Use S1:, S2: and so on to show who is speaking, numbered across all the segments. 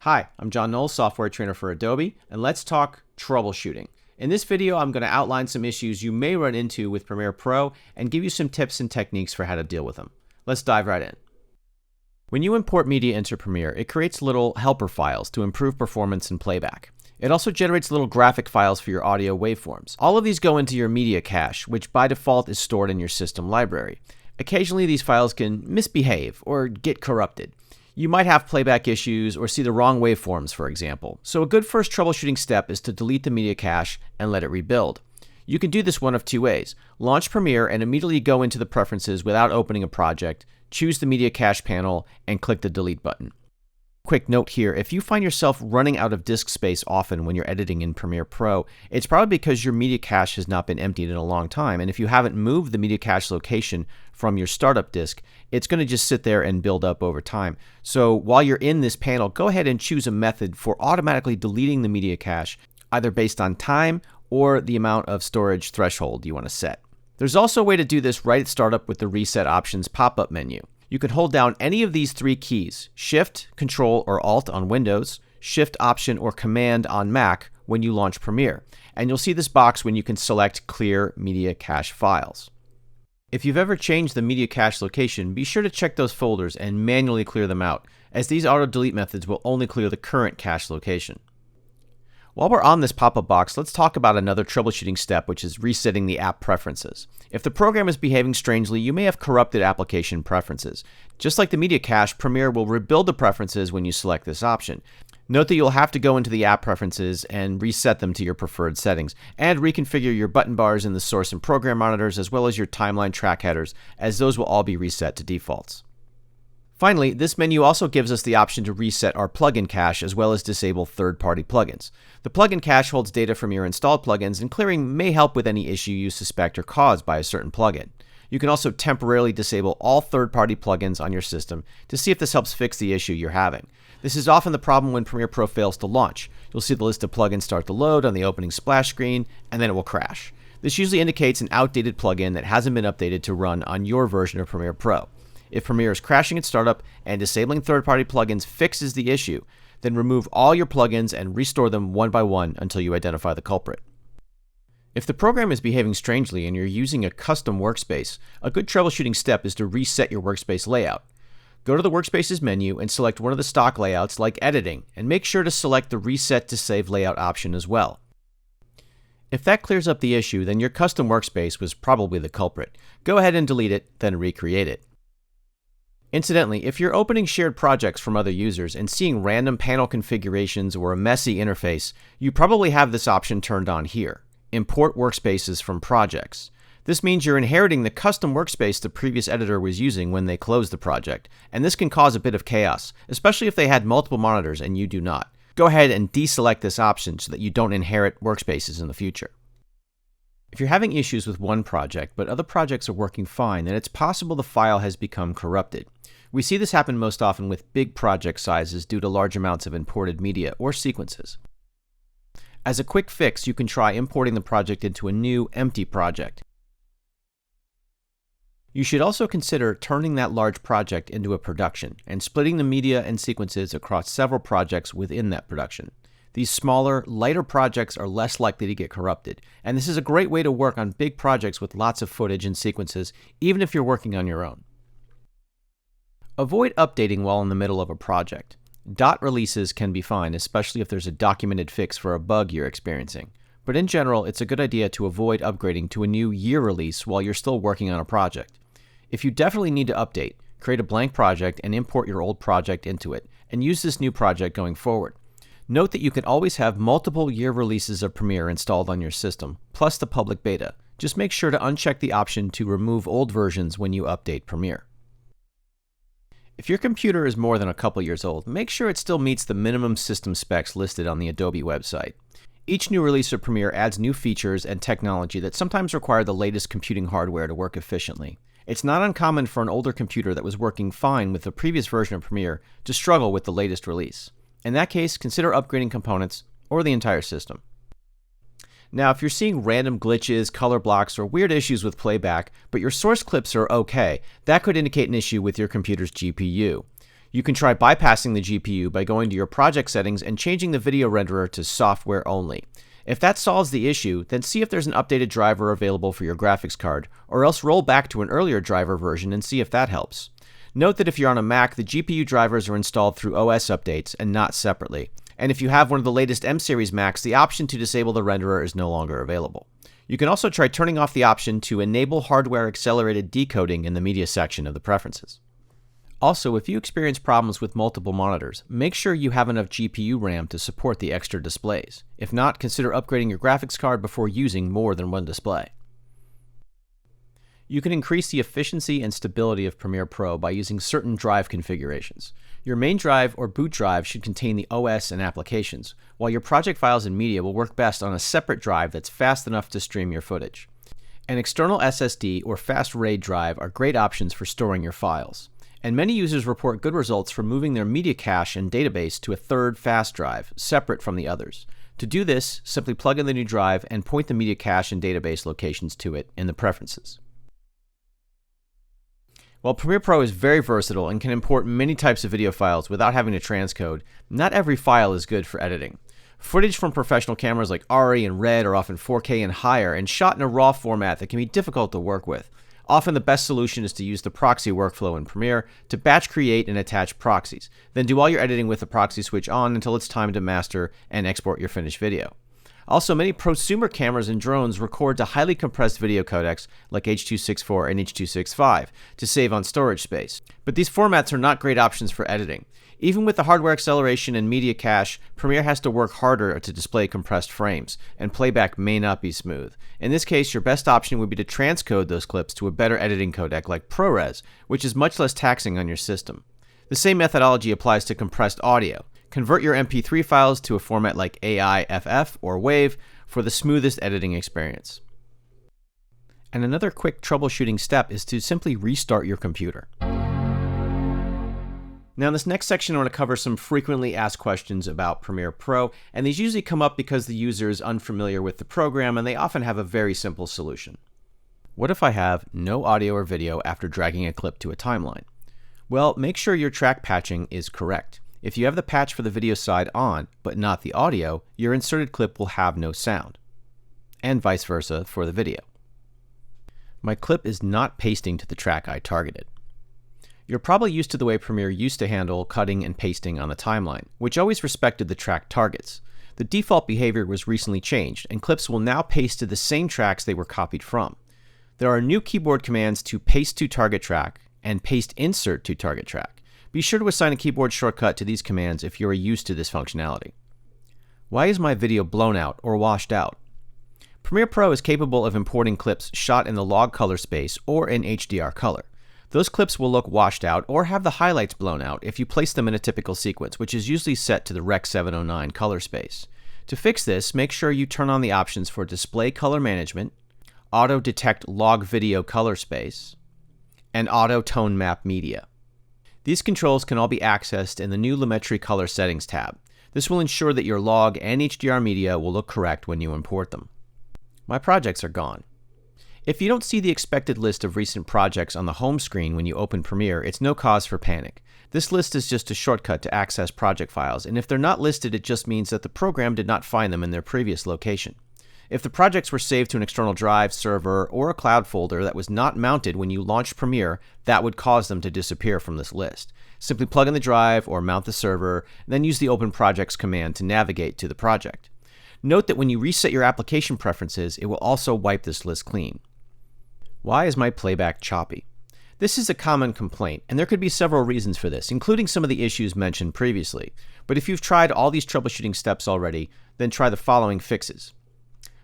S1: Hi, I'm John Knowles, software trainer for Adobe, and let's talk troubleshooting. In this video, I'm going to outline some issues you may run into with Premiere Pro and give you some tips and techniques for how to deal with them. Let's dive right in. When you import media into Premiere, it creates little helper files to improve performance and playback. It also generates little graphic files for your audio waveforms. All of these go into your media cache, which by default is stored in your system library. Occasionally, these files can misbehave or get corrupted. You might have playback issues or see the wrong waveforms, for example. So a good first troubleshooting step is to delete the media cache and let it rebuild. You can do this one of two ways. Launch Premiere and immediately go into the preferences without opening a project, choose the media cache panel, and click the delete button. Quick note here, if you find yourself running out of disk space often when you're editing in Premiere Pro, it's probably because your media cache has not been emptied in a long time, and if you haven't moved the media cache location from your startup disk, it's going to just sit there and build up over time. So while you're in this panel, go ahead and choose a method for automatically deleting the media cache, either based on time or the amount of storage threshold you want to set. There's also a way to do this right at startup with the Reset Options pop-up menu. You can hold down any of these three keys, Shift, Control, or Alt on Windows, Shift, Option, or Command on Mac when you launch Premiere, and you'll see this box when you can select Clear Media Cache Files. If you've ever changed the media cache location, be sure to check those folders and manually clear them out, as these auto-delete methods will only clear the current cache location. While we're on this pop-up box, let's talk about another troubleshooting step, which is resetting the app preferences. If the program is behaving strangely, you may have corrupted application preferences. Just like the media cache, Premiere will rebuild the preferences when you select this option. Note that you'll have to go into the app preferences and reset them to your preferred settings, and reconfigure your button bars in the source and program monitors, as well as your timeline track headers, as those will all be reset to defaults. Finally, this menu also gives us the option to reset our plugin cache as well as disable third-party plugins. The plugin cache holds data from your installed plugins, and clearing may help with any issue you suspect are caused by a certain plugin. You can also temporarily disable all third-party plugins on your system to see if this helps fix the issue you're having. This is often the problem when Premiere Pro fails to launch. You'll see the list of plugins start to load on the opening splash screen, and then it will crash. This usually indicates an outdated plugin that hasn't been updated to run on your version of Premiere Pro. If Premiere is crashing at startup and disabling third-party plugins fixes the issue, then remove all your plugins and restore them one by one until you identify the culprit. If the program is behaving strangely and you're using a custom workspace, a good troubleshooting step is to reset your workspace layout. Go to the Workspaces menu and select one of the stock layouts like Editing, and make sure to select the Reset to Save Layout option as well. If that clears up the issue, then your custom workspace was probably the culprit. Go ahead and delete it, then recreate it. Incidentally, if you're opening shared projects from other users and seeing random panel configurations or a messy interface, you probably have this option turned on here, Import Workspaces from Projects. This means you're inheriting the custom workspace the previous editor was using when they closed the project, and this can cause a bit of chaos, especially if they had multiple monitors and you do not. Go ahead and deselect this option so that you don't inherit workspaces in the future. If you're having issues with one project, but other projects are working fine, then it's possible the file has become corrupted. We see this happen most often with big project sizes due to large amounts of imported media or sequences. As a quick fix, you can try importing the project into a new, empty project. You should also consider turning that large project into a production and splitting the media and sequences across several projects within that production. These smaller, lighter projects are less likely to get corrupted, and this is a great way to work on big projects with lots of footage and sequences, even if you're working on your own. Avoid updating while in the middle of a project. Dot releases can be fine, especially if there's a documented fix for a bug you're experiencing. But in general, it's a good idea to avoid upgrading to a new year release while you're still working on a project. If you definitely need to update, create a blank project and import your old project into it, and use this new project going forward. Note that you can always have multiple year releases of Premiere installed on your system, plus the public beta. Just make sure to uncheck the option to remove old versions when you update Premiere. If your computer is more than a couple years old, make sure it still meets the minimum system specs listed on the Adobe website. Each new release of Premiere adds new features and technology that sometimes require the latest computing hardware to work efficiently. It's not uncommon for an older computer that was working fine with the previous version of Premiere to struggle with the latest release. In that case, consider upgrading components or the entire system. Now, if you're seeing random glitches, color blocks, or weird issues with playback, but your source clips are okay, that could indicate an issue with your computer's GPU. You can try bypassing the GPU by going to your project settings and changing the video renderer to software only. If that solves the issue, then see if there's an updated driver available for your graphics card, or else roll back to an earlier driver version and see if that helps. Note that if you're on a Mac, the GPU drivers are installed through OS updates and not separately. And if you have one of the latest M-series Macs, the option to disable the renderer is no longer available. You can also try turning off the option to enable hardware accelerated decoding in the media section of the preferences. Also, if you experience problems with multiple monitors, make sure you have enough GPU RAM to support the extra displays. If not, consider upgrading your graphics card before using more than one display. You can increase the efficiency and stability of Premiere Pro by using certain drive configurations. Your main drive or boot drive should contain the OS and applications, while your project files and media will work best on a separate drive that's fast enough to stream your footage. An external SSD or fast RAID drive are great options for storing your files. And many users report good results from moving their media cache and database to a third fast drive, separate from the others. To do this, simply plug in the new drive and point the media cache and database locations to it in the preferences. While Premiere Pro is very versatile and can import many types of video files without having to transcode, not every file is good for editing. Footage from professional cameras like ARRI and RED are often 4K and higher and shot in a RAW format that can be difficult to work with. Often the best solution is to use the proxy workflow in Premiere to batch create and attach proxies, then do all your editing with the proxy switch on until it's time to master and export your finished video. Also, many prosumer cameras and drones record to highly compressed video codecs like H.264 and H.265 to save on storage space. But these formats are not great options for editing. Even with the hardware acceleration and media cache, Premiere has to work harder to display compressed frames, and playback may not be smooth. In this case, your best option would be to transcode those clips to a better editing codec like ProRes, which is much less taxing on your system. The same methodology applies to compressed audio. Convert your MP3 files to a format like AIFF or WAV for the smoothest editing experience. And another quick troubleshooting step is to simply restart your computer. Now in this next section, I want to cover some frequently asked questions about Premiere Pro, and these usually come up because the user is unfamiliar with the program and they often have a very simple solution. What if I have no audio or video after dragging a clip to a timeline? Well, make sure your track patching is correct. If you have the patch for the video side on, but not the audio, your inserted clip will have no sound. And vice versa for the video. My clip is not pasting to the track I targeted. You're probably used to the way Premiere used to handle cutting and pasting on the timeline, which always respected the track targets. The default behavior was recently changed, and clips will now paste to the same tracks they were copied from. There are new keyboard commands to paste to target track and paste insert to target track. Be sure to assign a keyboard shortcut to these commands if you are used to this functionality. Why is my video blown out or washed out? Premiere Pro is capable of importing clips shot in the log color space or in HDR color. Those clips will look washed out or have the highlights blown out if you place them in a typical sequence, which is usually set to the Rec. 709 color space. To fix this, make sure you turn on the options for Display Color Management, Auto Detect Log Video Color Space, and Auto Tone Map Media. These controls can all be accessed in the new Lumetri Color Settings tab. This will ensure that your log and HDR media will look correct when you import them. My projects are gone. If you don't see the expected list of recent projects on the home screen when you open Premiere, it's no cause for panic. This list is just a shortcut to access project files, and if they're not listed, it just means that the program did not find them in their previous location. If the projects were saved to an external drive, server, or a cloud folder that was not mounted when you launched Premiere, that would cause them to disappear from this list. Simply plug in the drive or mount the server, and then use the Open Projects command to navigate to the project. Note that when you reset your application preferences, it will also wipe this list clean. Why is my playback choppy? This is a common complaint, and there could be several reasons for this, including some of the issues mentioned previously. But if you've tried all these troubleshooting steps already, then try the following fixes.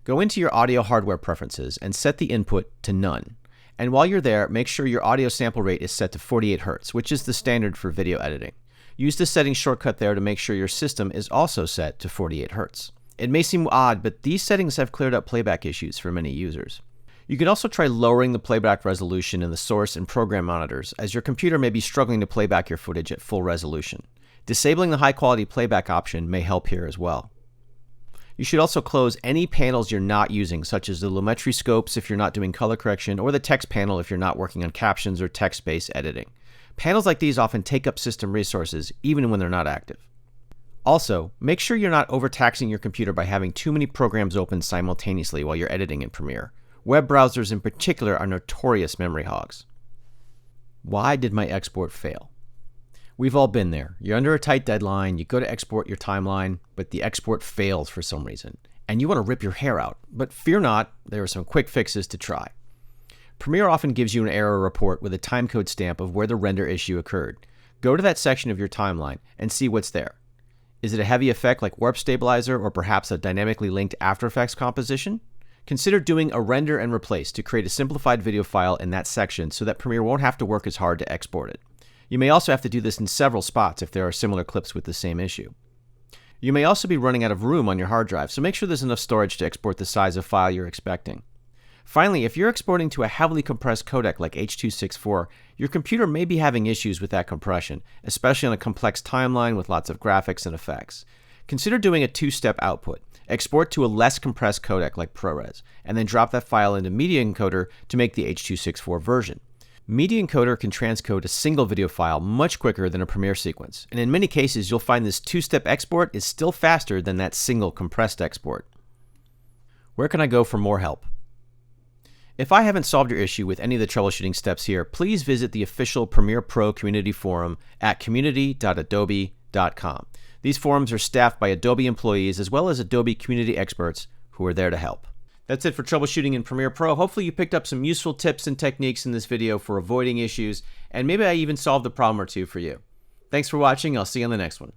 S1: Go into your audio hardware preferences and set the input to none. And while you're there, make sure your audio sample rate is set to 48 Hz, which is the standard for video editing. Use the settings shortcut there to make sure your system is also set to 48 Hz. It may seem odd, but these settings have cleared up playback issues for many users. You can also try lowering the playback resolution in the source and program monitors, as your computer may be struggling to play back your footage at full resolution. Disabling the high-quality playback option may help here as well. You should also close any panels you're not using, such as the Lumetri scopes if you're not doing color correction, or the text panel if you're not working on captions or text-based editing. Panels like these often take up system resources, even when they're not active. Also, make sure you're not overtaxing your computer by having too many programs open simultaneously while you're editing in Premiere. Web browsers in particular are notorious memory hogs. Why did my export fail? We've all been there. You're under a tight deadline, you go to export your timeline, but the export fails for some reason, and you want to rip your hair out. But fear not, there are some quick fixes to try. Premiere often gives you an error report with a timecode stamp of where the render issue occurred. Go to that section of your timeline and see what's there. Is it a heavy effect like warp stabilizer or perhaps a dynamically linked After Effects composition? Consider doing a render and replace to create a simplified video file in that section so that Premiere won't have to work as hard to export it. You may also have to do this in several spots if there are similar clips with the same issue. You may also be running out of room on your hard drive, so make sure there's enough storage to export the size of file you're expecting. Finally, if you're exporting to a heavily compressed codec like H.264, your computer may be having issues with that compression, especially on a complex timeline with lots of graphics and effects. Consider doing a two-step output. Export to a less compressed codec like ProRes, and then drop that file into Media Encoder to make the H.264 version. Media Encoder can transcode a single video file much quicker than a Premiere sequence, and in many cases you'll find this two-step export is still faster than that single compressed export. Where can I go for more help? If I haven't solved your issue with any of the troubleshooting steps here, please visit the official Premiere Pro community forum at community.adobe.com. These forums are staffed by Adobe employees as well as Adobe community experts who are there to help. That's it for troubleshooting in Premiere Pro. Hopefully you picked up some useful tips and techniques in this video for avoiding issues, and maybe I even solved a problem or two for you. Thanks for watching. I'll see you on the next one.